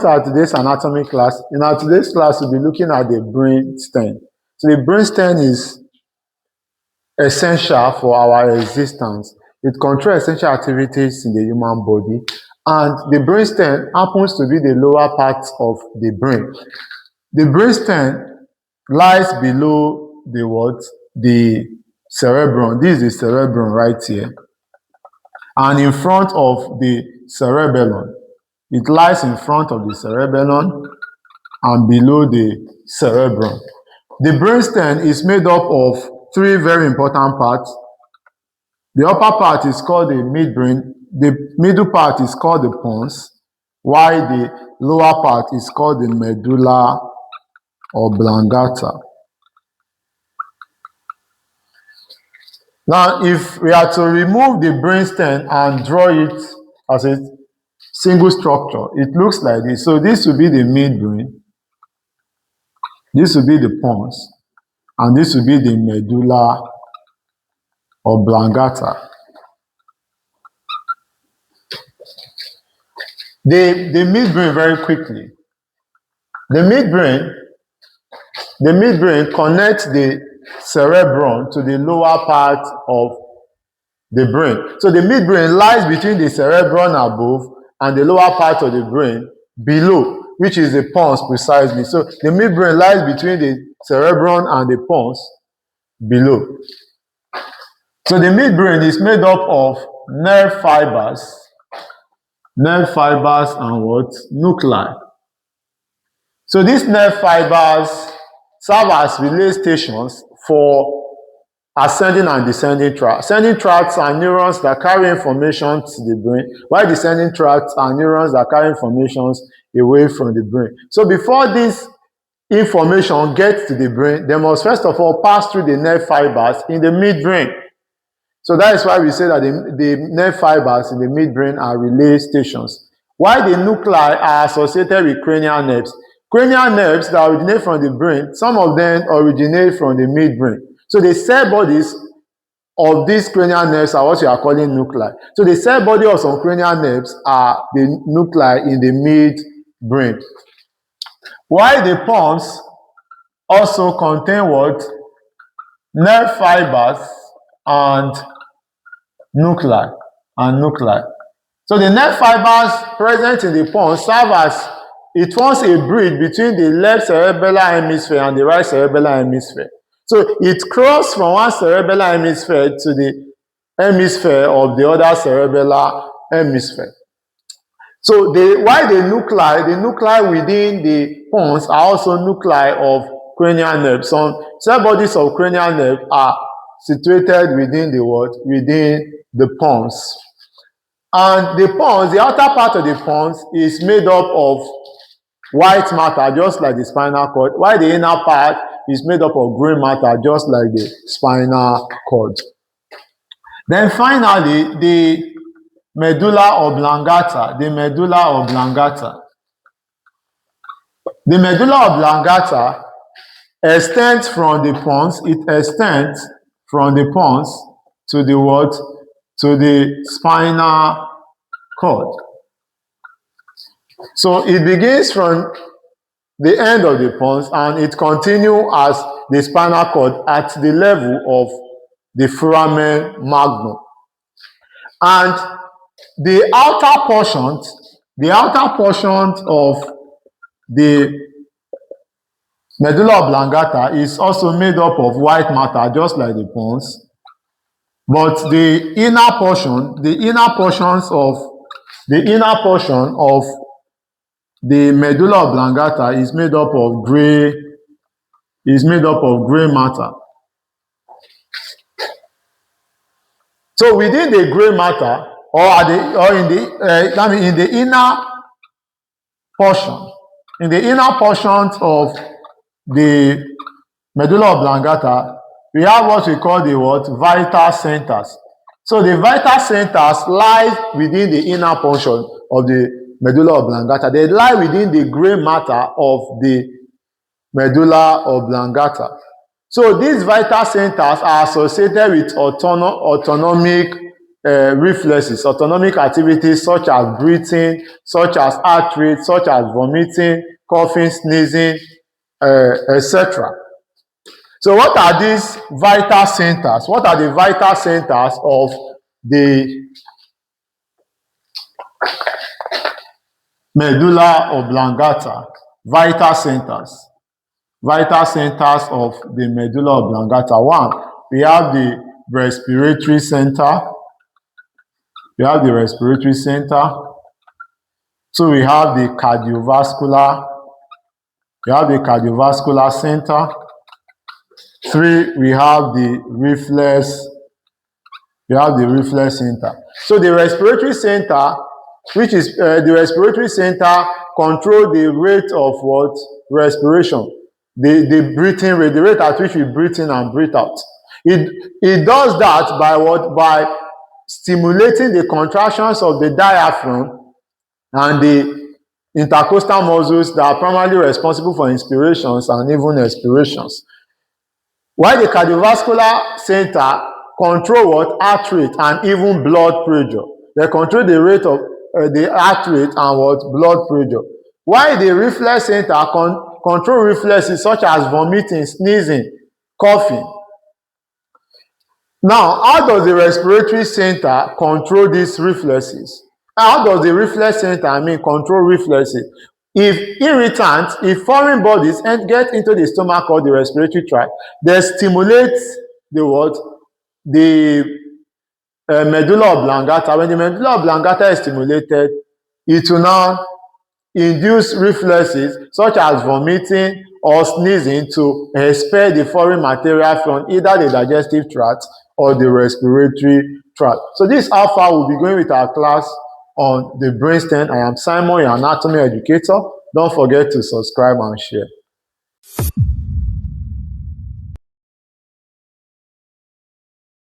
At today's anatomy class. In our today's class, we'll be looking at the brainstem. So the brainstem is essential for our existence. It controls essential activities in the human body, and the brainstem happens to be the lower part of the brain. The brainstem lies below the what? The cerebrum. This is the cerebrum right here. And in front of the cerebellum. It lies in front of the cerebellum and below the cerebrum. The brainstem is made up of three very important parts. The upper part is called the midbrain. The middle part is called the pons, while the lower part is called the medulla oblongata. Now, if we are to remove the brainstem and draw it as a single structure, it looks like this. So this will be the midbrain, this will be the pons, and this will be the medulla oblongata. The midbrain, very quickly. The midbrain connects the cerebrum to the lower part of the brain. So the midbrain lies between the cerebrum above and the lower part of the brain below, which is the pons precisely. So the midbrain lies between the cerebrum and the pons below. So the midbrain is made up of nerve fibers and what? Nuclei. So these nerve fibers serve as relay stations for ascending and descending tracts. Ascending tracts are neurons that carry information to the brain, while descending tracts are neurons that carry information away from the brain. So before this information gets to the brain, they must first of all pass through the nerve fibers in the midbrain. So that is why we say that the nerve fibers in the midbrain are relay stations, while the nuclei are associated with cranial nerves. Cranial nerves that originate from the brain, some of them originate from the midbrain. So the cell bodies of these cranial nerves are what we are calling nuclei. So the cell body of some cranial nerves are the nuclei in the midbrain. While the pons also contain what? Nerve fibers and nuclei. So the nerve fibers present in the pons serve as it forms a bridge between the left cerebellar hemisphere and the right cerebellar hemisphere. So it crosses from one cerebellar hemisphere to the hemisphere of the other cerebellar hemisphere. So while the nuclei within the pons are also nuclei of cranial nerves. Some cell bodies of cranial nerve are situated within the what? Within the pons. And the pons, the outer part of the pons is made up of white matter, just like the spinal cord, while the inner part is made up of gray matter, just like the spinal cord. Then finally, the medulla oblongata. The medulla oblongata extends from the pons. It extends from the pons to the what? To the spinal cord. So it begins from the end of the pons and it continues as the spinal cord at the level of the foramen magnum. And the outer portion of the medulla oblongata is also made up of white matter, just like the pons. But the inner portion of the medulla oblongata is made up of gray matter. So within the gray matter, in the inner portion of the medulla oblongata, we have what we call the vital centers. So the vital centers lie within the inner portion of the medulla oblongata. They lie within the gray matter of the medulla oblongata. So these vital centers are associated with autonomic reflexes, autonomic activities such as breathing, such as heart rate, such as vomiting, coughing, sneezing, etc. So what are these vital centers? What are the vital centers of the medulla oblongata? Vital centers. Vital centers of the medulla oblongata. One, we have the respiratory center. We have the respiratory center. So we have the cardiovascular. We have the cardiovascular center. Three, we have the reflex. We have the reflex center. So the respiratory center, which is the respiratory center, control the rate of what? Respiration. The breathing rate, the rate at which we breathe in and breathe out. It does that by what? By stimulating the contractions of the diaphragm and the intercostal muscles that are primarily responsible for inspirations and even expirations. While the cardiovascular center control what? Heart rate and even blood pressure. They control the rate of the heart rate and what? Blood pressure. While the reflex center control reflexes such as vomiting, sneezing, coughing. Now, how does the respiratory center control these reflexes? How does the reflex center, control reflexes? If irritants, if foreign bodies get into the stomach or the respiratory tract, they stimulate the what? The medulla oblongata. When the medulla oblongata is stimulated, it will now induce reflexes such as vomiting or sneezing to expel the foreign material from either the digestive tract or the respiratory tract. So this is how far we'll be going with our class on the brainstem. I am Simon, your anatomy educator. Don't forget to subscribe and share.